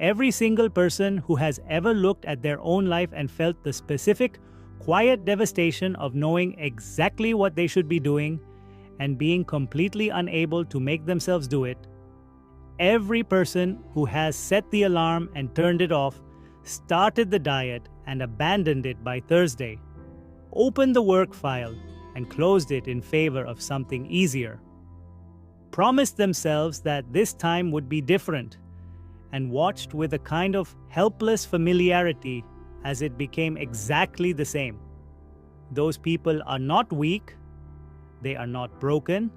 every single person who has ever looked at their own life and felt the specific, quiet devastation of knowing exactly what they should be doing and being completely unable to make themselves do it. Every person who has set the alarm and turned it off, started the diet and abandoned it by Thursday, opened the work file and closed it in favor of something easier, promised themselves that this time would be different, and watched with a kind of helpless familiarity as it became exactly the same. Those people are not weak, they are not broken,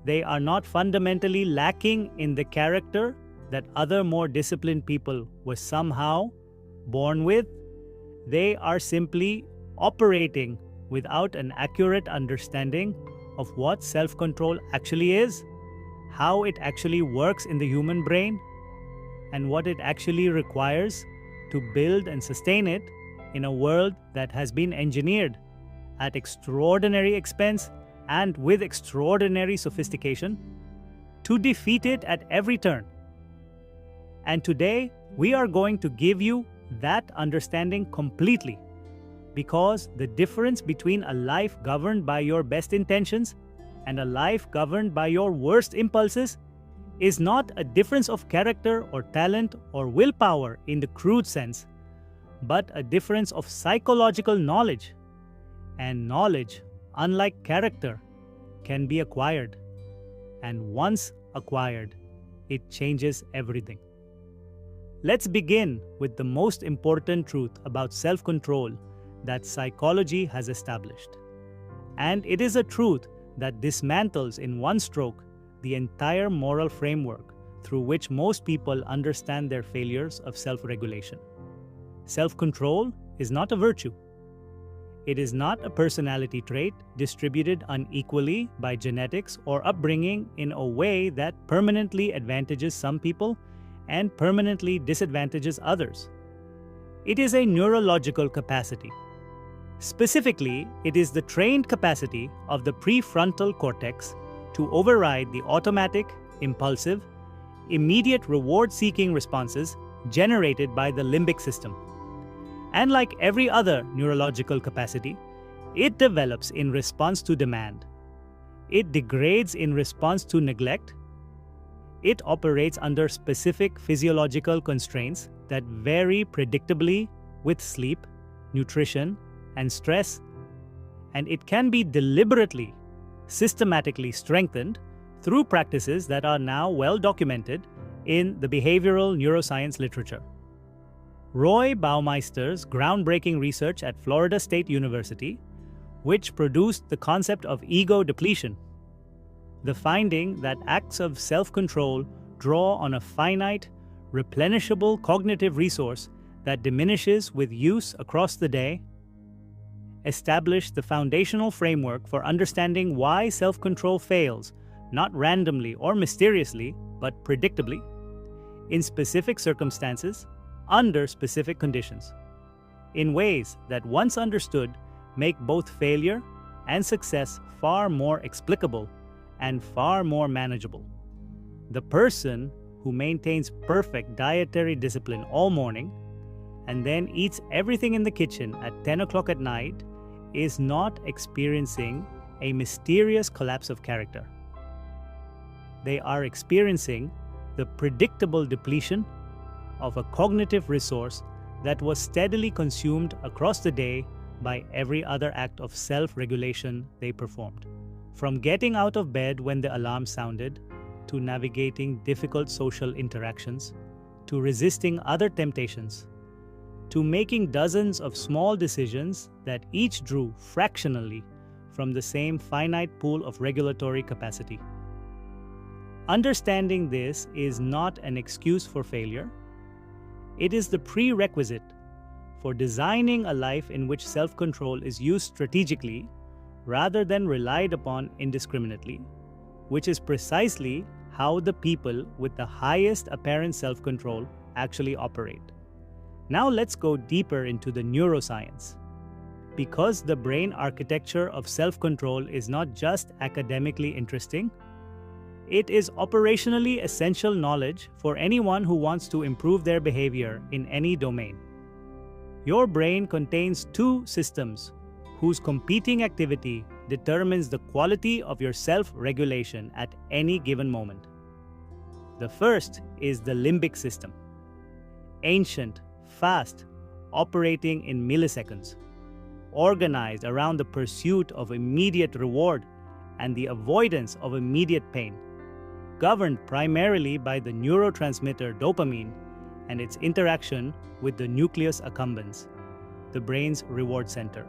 they are not fundamentally lacking in the character that other more disciplined people were somehow born with. They are simply operating without an accurate understanding of what self-control actually is, how it actually works in the human brain, and what it actually requires to build and sustain it in a world that has been engineered at extraordinary expense and with extraordinary sophistication to defeat it at every turn. And today, we are going to give you that understanding completely, because the difference between a life governed by your best intentions and a life governed by your worst impulses is not a difference of character or talent or willpower in the crude sense, but a difference of psychological knowledge. And knowledge, unlike character, can be acquired. And once acquired, it changes everything. Let's begin with the most important truth about self-control that psychology has established. And it is a truth that dismantles in one stroke the entire moral framework through which most people understand their failures of self-regulation. Self-control is not a virtue. It is not a personality trait distributed unequally by genetics or upbringing in a way that permanently advantages some people and permanently disadvantages others. It is a neurological capacity. Specifically, it is the trained capacity of the prefrontal cortex to override the automatic, impulsive, immediate reward-seeking responses generated by the limbic system. And like every other neurological capacity, it develops in response to demand. It degrades in response to neglect. It operates under specific physiological constraints that vary predictably with sleep, nutrition, and stress, and it can be deliberately, systematically strengthened through practices that are now well documented in the behavioral neuroscience literature. Roy Baumeister's groundbreaking research at Florida State University, which produced the concept of ego depletion, the finding that acts of self-control draw on a finite, replenishable cognitive resource that diminishes with use across the day, established the foundational framework for understanding why self-control fails, not randomly or mysteriously, but predictably, in specific circumstances, under specific conditions, in ways that, once understood, make both failure and success far more explicable and far more manageable. The person who maintains perfect dietary discipline all morning and then eats everything in the kitchen at 10 o'clock at night is not experiencing a mysterious collapse of character. They are experiencing the predictable depletion of a cognitive resource that was steadily consumed across the day by every other act of self-regulation they performed. From getting out of bed when the alarm sounded, to navigating difficult social interactions, to resisting other temptations, to making dozens of small decisions that each drew fractionally from the same finite pool of regulatory capacity. Understanding this is not an excuse for failure. It is the prerequisite for designing a life in which self-control is used strategically rather than relied upon indiscriminately, which is precisely how the people with the highest apparent self-control actually operate. Now let's go deeper into the neuroscience. Because the brain architecture of self-control is not just academically interesting, It is operationally essential knowledge for anyone who wants to improve their behavior in any domain. Your brain contains two systems whose competing activity determines the quality of your self-regulation at any given moment. The first is the limbic system. Ancient, fast, operating in milliseconds, organized around the pursuit of immediate reward and the avoidance of immediate pain, governed primarily by the neurotransmitter dopamine and its interaction with the nucleus accumbens, the brain's reward center.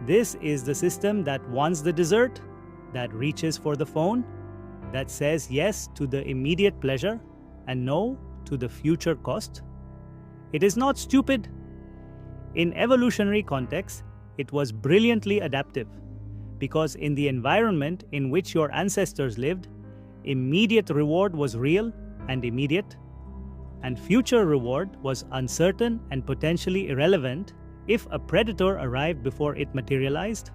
This is the system that wants the dessert, that reaches for the phone, that says yes to the immediate pleasure and no to the future cost. It is not stupid. In evolutionary context, it was brilliantly adaptive, because in the environment in which your ancestors lived, immediate reward was real and immediate, and future reward was uncertain and potentially irrelevant if a predator arrived before it materialized.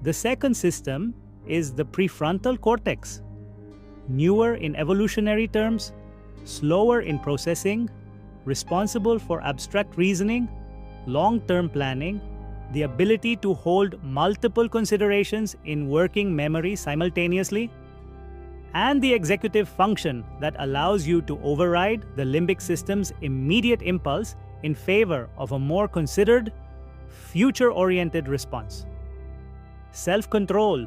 The second system is the prefrontal cortex. Newer in evolutionary terms, slower in processing, responsible for abstract reasoning, long-term planning, the ability to hold multiple considerations in working memory simultaneously, and the executive function that allows you to override the limbic system's immediate impulse in favor of a more considered, future-oriented response. Self-control,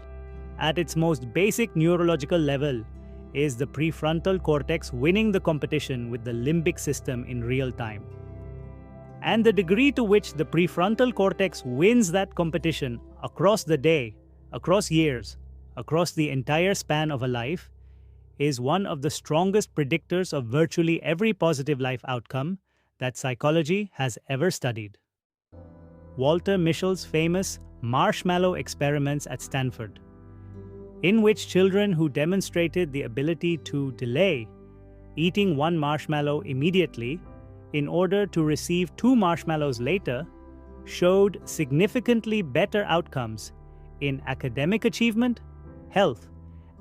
at its most basic neurological level, is the prefrontal cortex winning the competition with the limbic system in real time. And the degree to which the prefrontal cortex wins that competition across the day, across years, across the entire span of a life, is one of the strongest predictors of virtually every positive life outcome that psychology has ever studied. Walter Mischel's famous marshmallow experiments at Stanford, in which children who demonstrated the ability to delay eating one marshmallow immediately in order to receive 2 marshmallows later, showed significantly better outcomes in academic achievement, health,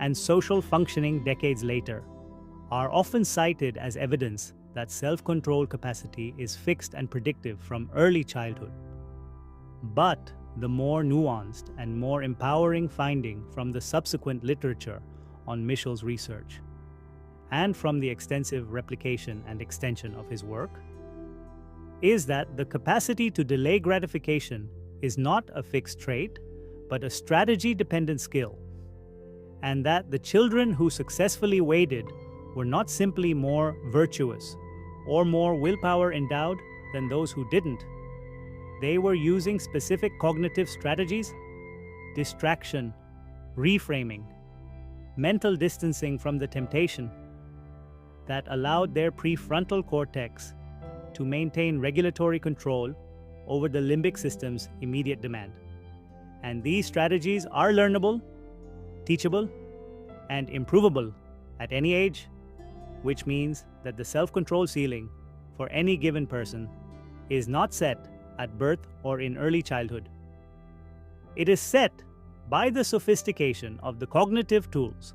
and social functioning decades later, are often cited as evidence that self-control capacity is fixed and predictive from early childhood. But the more nuanced and more empowering finding from the subsequent literature on Mischel's research, and from the extensive replication and extension of his work, is that the capacity to delay gratification is not a fixed trait, but a strategy-dependent skill, and that the children who successfully waited were not simply more virtuous or more willpower endowed than those who didn't. They were using specific cognitive strategies, distraction, reframing, mental distancing from the temptation, that allowed their prefrontal cortex to maintain regulatory control over the limbic system's immediate demand. And these strategies are learnable, teachable, and improvable at any age, which means that the self-control ceiling for any given person is not set at birth or in early childhood. It is set by the sophistication of the cognitive tools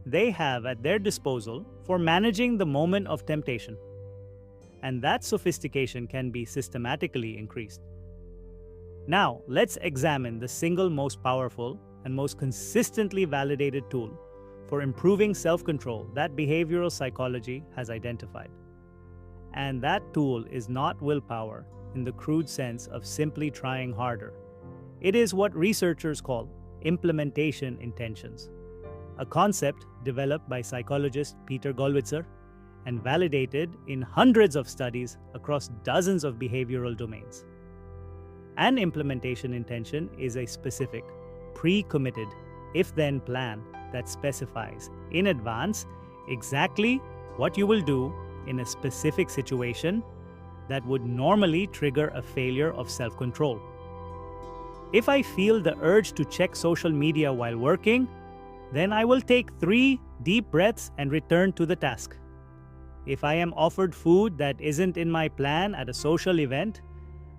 they have at their disposal for managing the moment of temptation. And that sophistication can be systematically increased. Now, let's examine the single most powerful and most consistently validated tool for improving self-control that behavioral psychology has identified. And that tool is not willpower in the crude sense of simply trying harder. It is what researchers call implementation intentions, a concept developed by psychologist Peter Gollwitzer and validated in hundreds of studies across dozens of behavioral domains. An implementation intention is a specific, pre-committed, if-then plan that specifies in advance exactly what you will do in a specific situation that would normally trigger a failure of self-control. If I feel the urge to check social media while working, then I will take 3 deep breaths and return to the task. If I am offered food that isn't in my plan at a social event,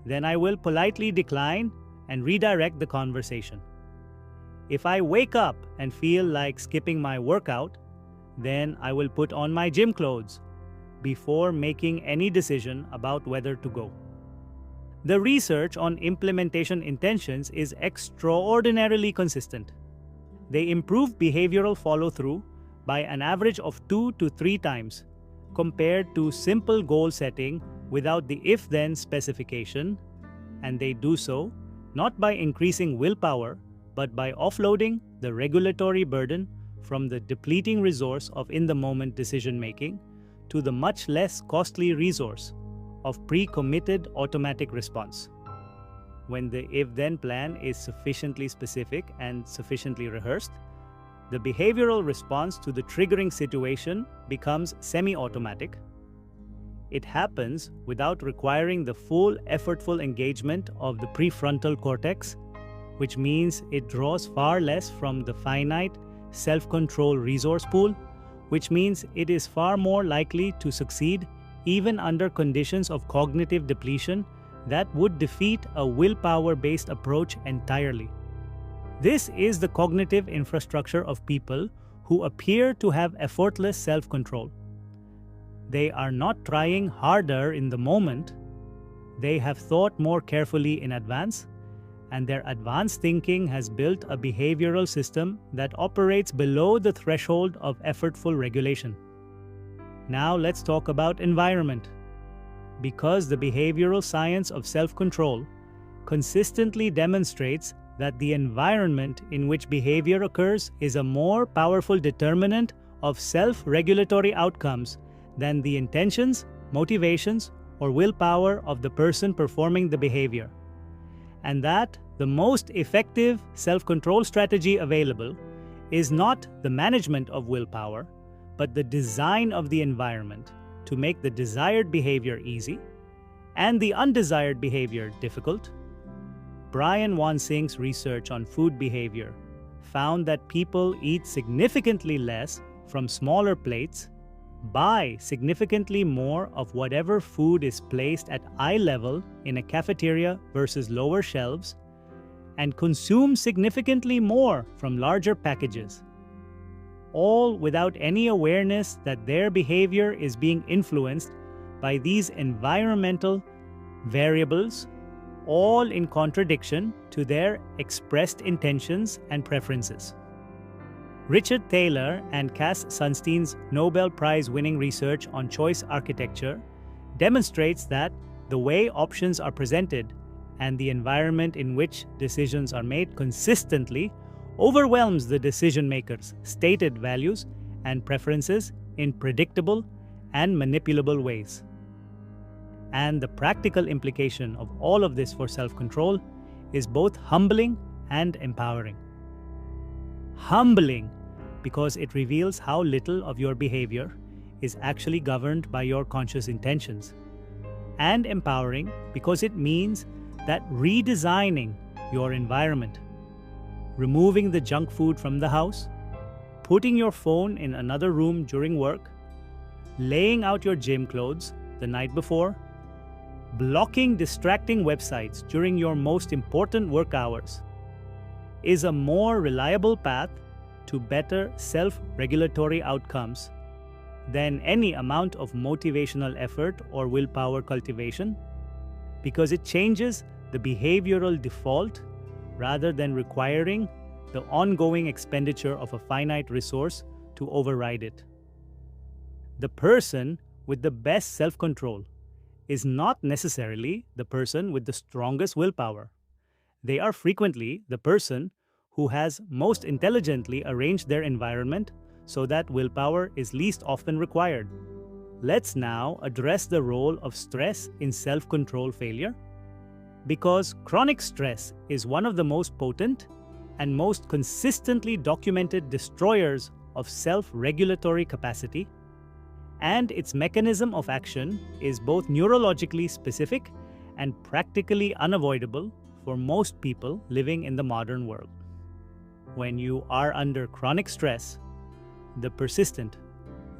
then I will politely decline and redirect the conversation. If I wake up and feel like skipping my workout, then I will put on my gym clothes before making any decision about whether to go. The research on implementation intentions is extraordinarily consistent. They improve behavioral follow-through by an average of 2 to 3 times compared to simple goal setting without the if-then specification, and they do so not by increasing willpower, but by offloading the regulatory burden from the depleting resource of in-the-moment decision-making to the much less costly resource of pre-committed automatic response. When the if-then plan is sufficiently specific and sufficiently rehearsed, the behavioral response to the triggering situation becomes semi-automatic. It happens without requiring the full effortful engagement of the prefrontal cortex, which means it draws far less from the finite self-control resource pool, which means it is far more likely to succeed even under conditions of cognitive depletion that would defeat a willpower-based approach entirely. This is the cognitive infrastructure of people who appear to have effortless self-control. They are not trying harder in the moment. They have thought more carefully in advance, and their advanced thinking has built a behavioral system that operates below the threshold of effortful regulation. Now let's talk about environment. Because the behavioral science of self-control consistently demonstrates that the environment in which behavior occurs is a more powerful determinant of self-regulatory outcomes than the intentions, motivations, or willpower of the person performing the behavior. And that the most effective self-control strategy available is not the management of willpower, but the design of the environment to make the desired behavior easy and the undesired behavior difficult. Brian Wansing's research on food behavior found that people eat significantly less from smaller plates, buy significantly more of whatever food is placed at eye level in a cafeteria versus lower shelves, and consume significantly more from larger packages, all without any awareness that their behavior is being influenced by these environmental variables, all in contradiction to their expressed intentions and preferences. Richard Thaler and Cass Sunstein's Nobel Prize-winning research on choice architecture demonstrates that the way options are presented and the environment in which decisions are made consistently overwhelms the decision-maker's stated values and preferences in predictable and manipulable ways. And the practical implication of all of this for self-control is both humbling and empowering. Humbling because it reveals how little of your behavior is actually governed by your conscious intentions. And empowering because it means that redesigning your environment, removing the junk food from the house, putting your phone in another room during work, laying out your gym clothes the night before, blocking distracting websites during your most important work hours, is a more reliable path to better self-regulatory outcomes than any amount of motivational effort or willpower cultivation, because it changes the behavioral default rather than requiring the ongoing expenditure of a finite resource to override it. The person with the best self-control is not necessarily the person with the strongest willpower. They are frequently the person who has most intelligently arranged their environment so that willpower is least often required. Let's now address the role of stress in self-control failure, because chronic stress is one of the most potent and most consistently documented destroyers of self-regulatory capacity, and its mechanism of action is both neurologically specific and practically unavoidable for most people living in the modern world. When you are under chronic stress, the persistent,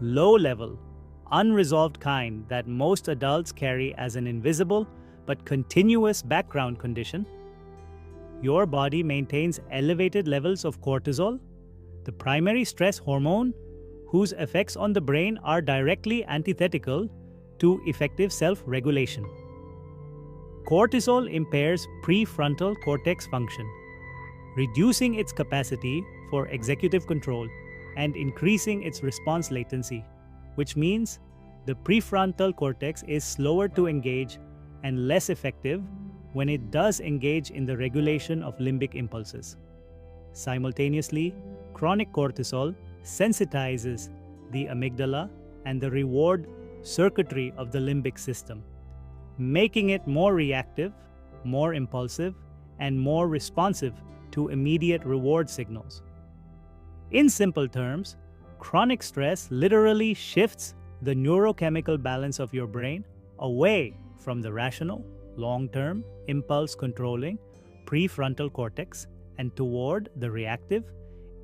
low-level, unresolved kind that most adults carry as an invisible but continuous background condition, your body maintains elevated levels of cortisol, the primary stress hormone, whose effects on the brain are directly antithetical to effective self-regulation. Cortisol impairs prefrontal cortex function, reducing its capacity for executive control and increasing its response latency, which means the prefrontal cortex is slower to engage and less effective when it does engage in the regulation of limbic impulses. Simultaneously, chronic cortisol sensitizes the amygdala and the reward circuitry of the limbic system, making it more reactive, more impulsive, and more responsive to immediate reward signals. In simple terms, chronic stress literally shifts the neurochemical balance of your brain away from the rational, long-term, impulse-controlling prefrontal cortex and toward the reactive,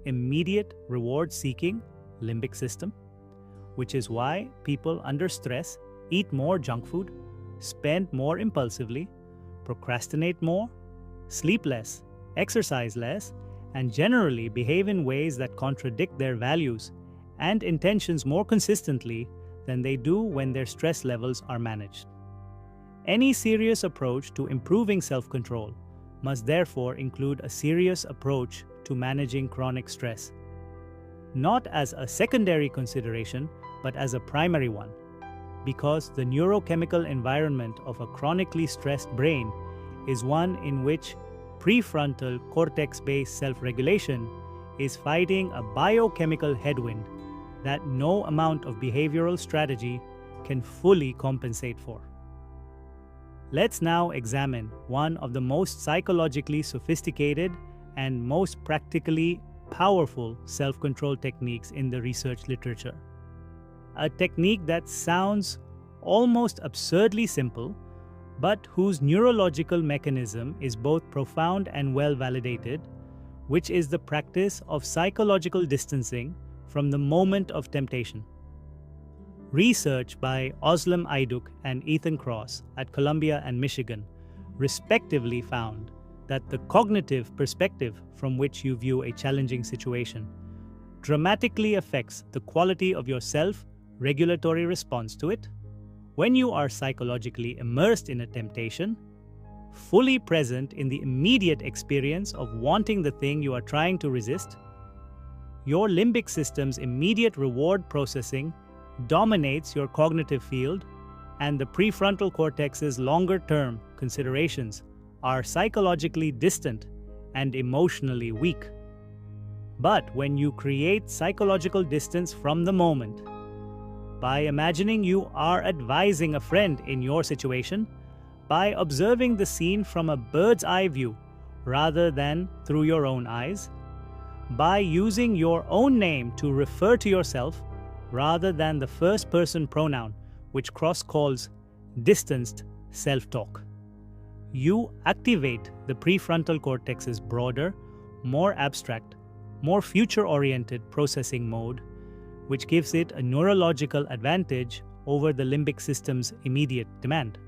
immediate reward-seeking limbic system, which is why people under stress eat more junk food, spend more impulsively, procrastinate more, sleep less, exercise less, and generally behave in ways that contradict their values and intentions more consistently than they do when their stress levels are managed. Any serious approach to improving self-control must therefore include a serious approach to managing chronic stress, not as a secondary consideration, but as a primary one, because the neurochemical environment of a chronically stressed brain is one in which prefrontal cortex-based self-regulation is fighting a biochemical headwind that no amount of behavioral strategy can fully compensate for. Let's now examine one of the most psychologically sophisticated and most practically powerful self-control techniques in the research literature. A technique that sounds almost absurdly simple, but whose neurological mechanism is both profound and well validated, which is the practice of psychological distancing from the moment of temptation. Research by Özlem Ayduk and Ethan Cross at Columbia and Michigan respectively found that the cognitive perspective from which you view a challenging situation dramatically affects the quality of your self-regulatory response to it. When you are psychologically immersed in a temptation, fully present in the immediate experience of wanting the thing you are trying to resist, your limbic system's immediate reward processing dominates your cognitive field, and the prefrontal cortex's longer-term considerations are psychologically distant and emotionally weak. But when you create psychological distance from the moment, by imagining you are advising a friend in your situation, by observing the scene from a bird's eye view rather than through your own eyes, by using your own name to refer to yourself rather than the first-person pronoun, which Cross calls distanced self-talk, you activate the prefrontal cortex's broader, more abstract, more future-oriented processing mode, which gives it a neurological advantage over the limbic system's immediate demand.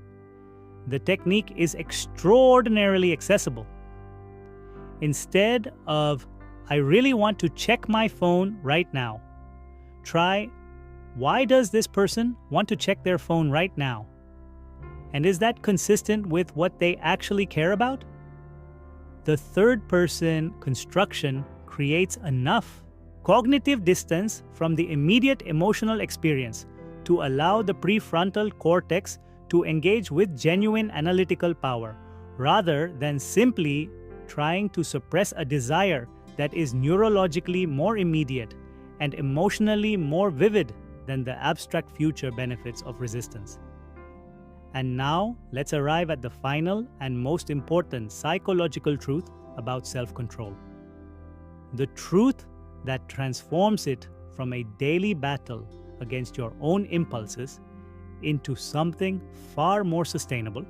The technique is extraordinarily accessible. Instead of, "I really want to check my phone right now," try, "Why does this person want to check their phone right now? And is that consistent with what they actually care about?" The third-person construction creates enough cognitive distance from the immediate emotional experience to allow the prefrontal cortex to engage with genuine analytical power, rather than simply trying to suppress a desire that is neurologically more immediate and emotionally more vivid than the abstract future benefits of resistance. And now, let's arrive at the final and most important psychological truth about self-control. The truth that transforms it from a daily battle against your own impulses into something far more sustainable,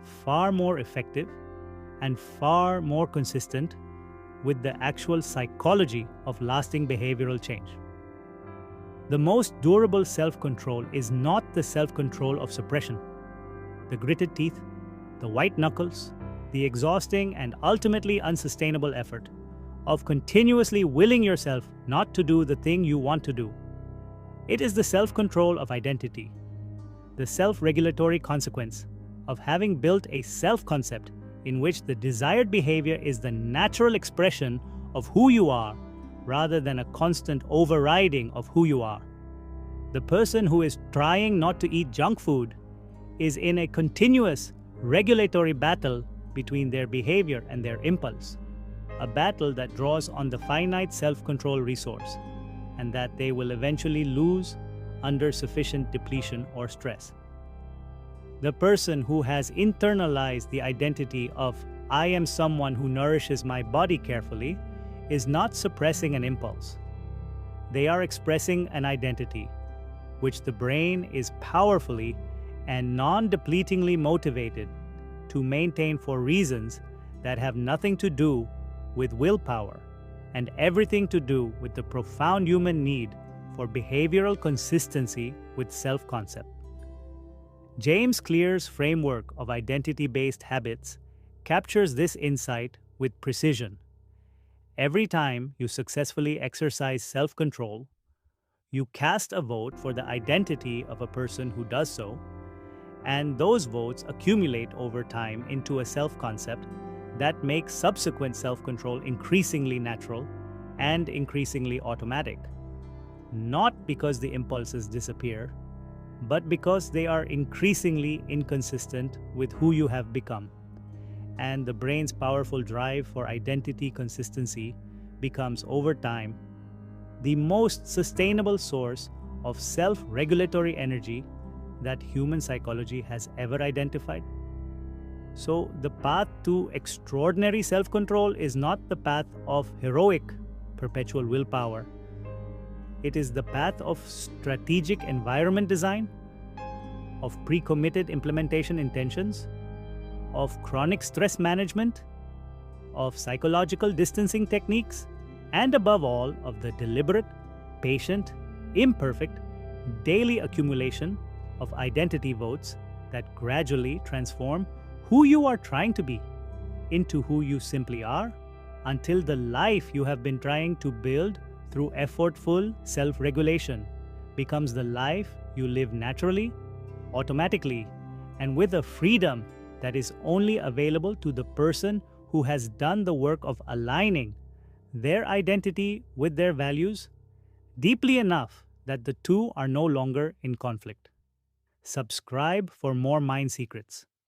far more effective, and far more consistent with the actual psychology of lasting behavioral change. The most durable self-control is not the self-control of suppression, the gritted teeth, the white knuckles, the exhausting and ultimately unsustainable effort of continuously willing yourself not to do the thing you want to do. It is the self-control of identity, the self-regulatory consequence of having built a self-concept in which the desired behavior is the natural expression of who you are rather than a constant overriding of who you are. The person who is trying not to eat junk food is in a continuous regulatory battle between their behavior and their impulse, a battle that draws on the finite self-control resource and that they will eventually lose under sufficient depletion or stress. The person who has internalized the identity of "I am someone who nourishes my body carefully" is not suppressing an impulse. They are expressing an identity, which the brain is powerfully and non-depletingly motivated to maintain for reasons that have nothing to do with willpower and everything to do with the profound human need for behavioral consistency with self-concept. James Clear's framework of identity-based habits captures this insight with precision. Every time you successfully exercise self-control, you cast a vote for the identity of a person who does so, and those votes accumulate over time into a self-concept that makes subsequent self-control increasingly natural and increasingly automatic. Not because the impulses disappear, but because they are increasingly inconsistent with who you have become. And the brain's powerful drive for identity consistency becomes, over time, the most sustainable source of self-regulatory energy that human psychology has ever identified. So, the path to extraordinary self-control is not the path of heroic perpetual willpower. It is the path of strategic environment design, of pre-committed implementation intentions, of chronic stress management, of psychological distancing techniques, and above all, of the deliberate, patient, imperfect, daily accumulation of identity votes that gradually transform who you are trying to be into who you simply are, until the life you have been trying to build through effortful self-regulation becomes the life you live naturally, automatically, and with a freedom that is only available to the person who has done the work of aligning their identity with their values deeply enough that the two are no longer in conflict. Subscribe for more mind secrets.